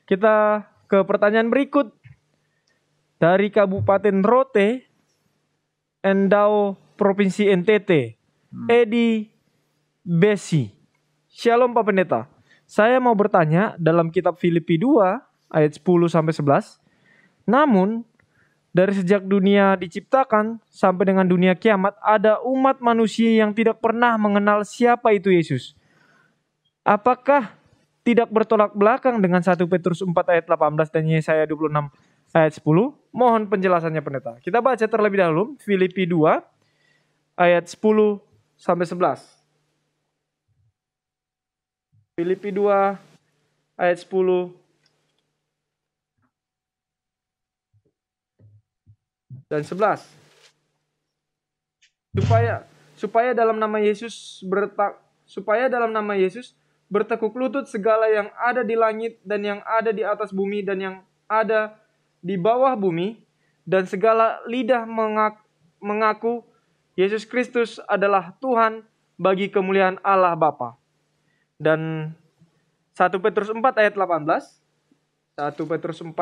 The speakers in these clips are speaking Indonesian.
Kita ke pertanyaan berikut. Dari Kabupaten Rote, Endau, Provinsi NTT, Edi Besi. Shalom Pak Pendeta. Saya mau bertanya dalam kitab Filipi 2 ayat 10-11. Namun dari sejak dunia diciptakan sampai dengan dunia kiamat ada umat manusia yang tidak pernah mengenal siapa itu Yesus. Apakah tidak bertolak belakang dengan 1 Petrus 4 ayat 18 dan Yesaya 26 ayat 10? Mohon penjelasannya Pendeta. Kita baca terlebih dahulu Filipi 2 ayat 10-11. Filipi 2 ayat 10 dan 11. Supaya dalam nama Yesus bertekuk lutut segala yang ada di langit dan yang ada di atas bumi dan yang ada di bawah bumi, dan segala lidah mengaku Yesus Kristus adalah Tuhan bagi kemuliaan Allah Bapa. Dan 1 Petrus 4 ayat 18. 1 Petrus 4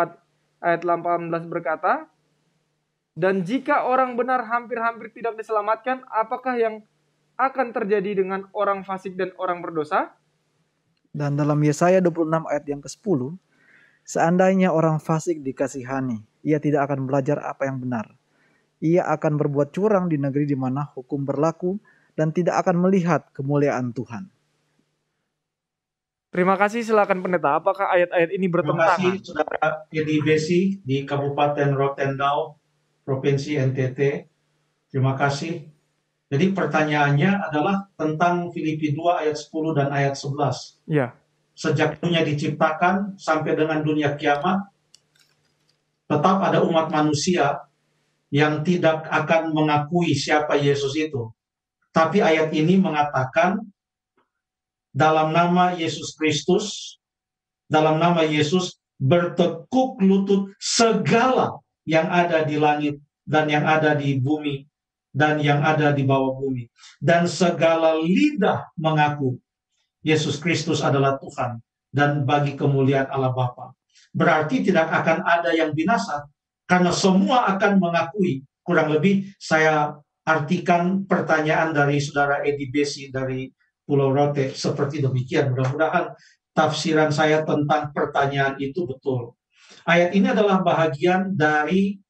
ayat 18 berkata, dan jika orang benar hampir-hampir tidak diselamatkan, apakah yang akan terjadi dengan orang fasik dan orang berdosa? Dan dalam Yesaya 26 ayat yang ke-10, seandainya orang fasik dikasihani, ia tidak akan belajar apa yang benar. Ia akan berbuat curang di negeri di mana hukum berlaku dan tidak akan melihat kemuliaan Tuhan. Terima kasih, silakan Pendeta. Apakah ayat-ayat ini bertentangan? Terima kasih Saudara Edi Besi di Kabupaten Rotendau, Provinsi NTT. Terima kasih. Jadi pertanyaannya adalah tentang Filipi 2 ayat 10 dan ayat 11. Ya. Sejak dunia diciptakan sampai dengan dunia kiamat, tetap ada umat manusia yang tidak akan mengakui siapa Yesus itu. Tapi ayat ini mengatakan dalam nama Yesus Kristus, dalam nama Yesus bertekuk lutut segala yang ada di langit dan yang ada di bumi dan yang ada di bawah bumi. Dan segala lidah mengaku Yesus Kristus adalah Tuhan dan bagi kemuliaan Allah Bapa. Berarti tidak akan ada yang binasa, karena semua akan mengakui. Kurang lebih saya artikan pertanyaan dari Saudara Edi Besi dari Pulau Rote seperti demikian. Mudah-mudahan tafsiran saya tentang pertanyaan itu betul. Ayat ini adalah bahagian dari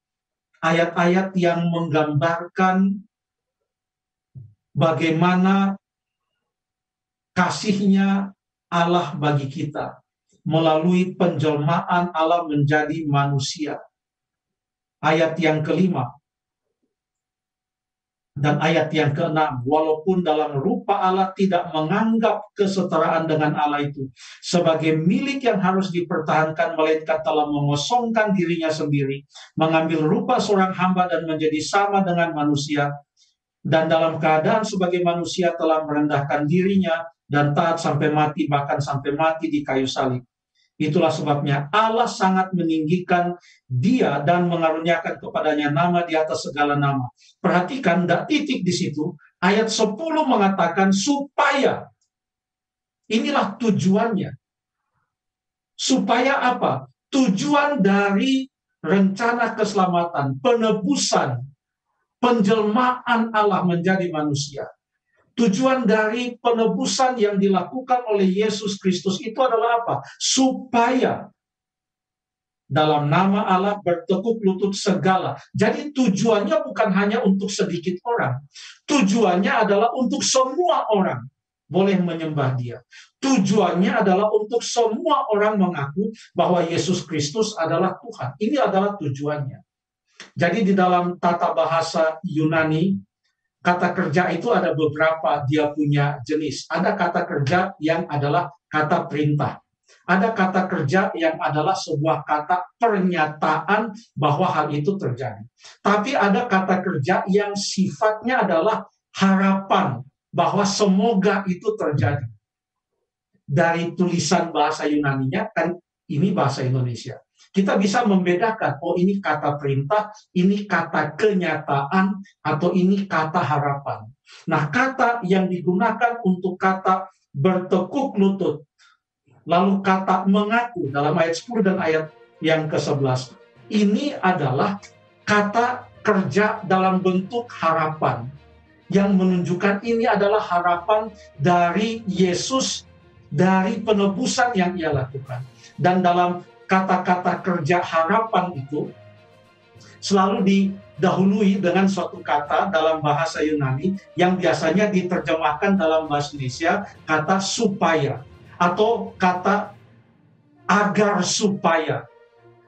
ayat-ayat yang menggambarkan bagaimana kasihnya Allah bagi kita melalui penjelmaan Allah menjadi manusia. Ayat yang kelima dan ayat yang keenam, walaupun dalam rupa Allah tidak menganggap kesetaraan dengan Allah itu sebagai milik yang harus dipertahankan, melainkan telah mengosongkan dirinya sendiri, mengambil rupa seorang hamba dan menjadi sama dengan manusia, dan dalam keadaan sebagai manusia telah merendahkan dirinya dan taat sampai mati, bahkan sampai mati di kayu salib. Itulah sebabnya Allah sangat meninggikan dia dan mengaruniakan kepadanya nama di atas segala nama. Perhatikan, tidak titik di situ. Ayat 10 mengatakan supaya. Inilah tujuannya. Supaya apa? Tujuan dari rencana keselamatan, penebusan, penjelmaan Allah menjadi manusia. Tujuan dari penebusan yang dilakukan oleh Yesus Kristus itu adalah apa? Supaya dalam nama Allah bertekuk lutut segala. Jadi tujuannya bukan hanya untuk sedikit orang. Tujuannya adalah untuk semua orang boleh menyembah dia. Tujuannya adalah untuk semua orang mengaku bahwa Yesus Kristus adalah Tuhan. Ini adalah tujuannya. Jadi di dalam tata bahasa Yunani, kata kerja itu ada beberapa, dia punya jenis. Ada kata kerja yang adalah kata perintah. Ada kata kerja yang adalah sebuah kata pernyataan bahwa hal itu terjadi. Tapi ada kata kerja yang sifatnya adalah harapan bahwa semoga itu terjadi. Dari tulisan bahasa Yunaninya, kan ini bahasa Indonesia. Kita bisa membedakan, oh ini kata perintah, ini kata kenyataan, atau ini kata harapan. Nah, kata yang digunakan untuk kata bertekuk lutut Lalu kata mengaku dalam ayat 10 dan ayat yang ke-11. Ini adalah kata kerja dalam bentuk harapan, yang menunjukkan ini adalah harapan dari Yesus, dari penebusan yang ia lakukan. Dan dalam kata-kata kerja harapan itu selalu didahului dengan suatu kata dalam bahasa Yunani yang biasanya diterjemahkan dalam bahasa Indonesia kata supaya, atau kata agar supaya,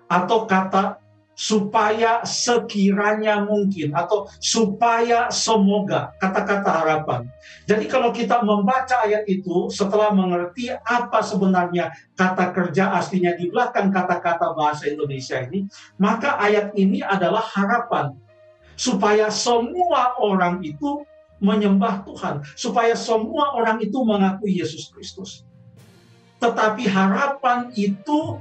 atau kata supaya sekiranya mungkin, atau supaya semoga, kata-kata harapan. Jadi kalau kita membaca ayat itu setelah mengerti apa sebenarnya kata kerja aslinya di belakang kata-kata bahasa Indonesia ini, maka ayat ini adalah harapan supaya semua orang itu menyembah Tuhan, supaya semua orang itu mengakui Yesus Kristus. Tetapi harapan itu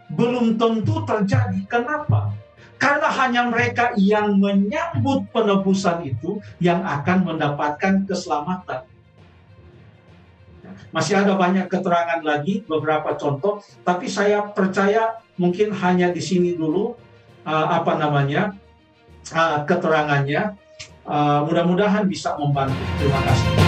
belum tentu terjadi. Kenapa? Karena hanya mereka yang menyambut penebusan itu yang akan mendapatkan keselamatan. Masih ada banyak keterangan lagi, beberapa contoh, tapi saya percaya mungkin hanya di sini dulu keterangannya. Mudah-mudahan bisa membantu. Terima kasih.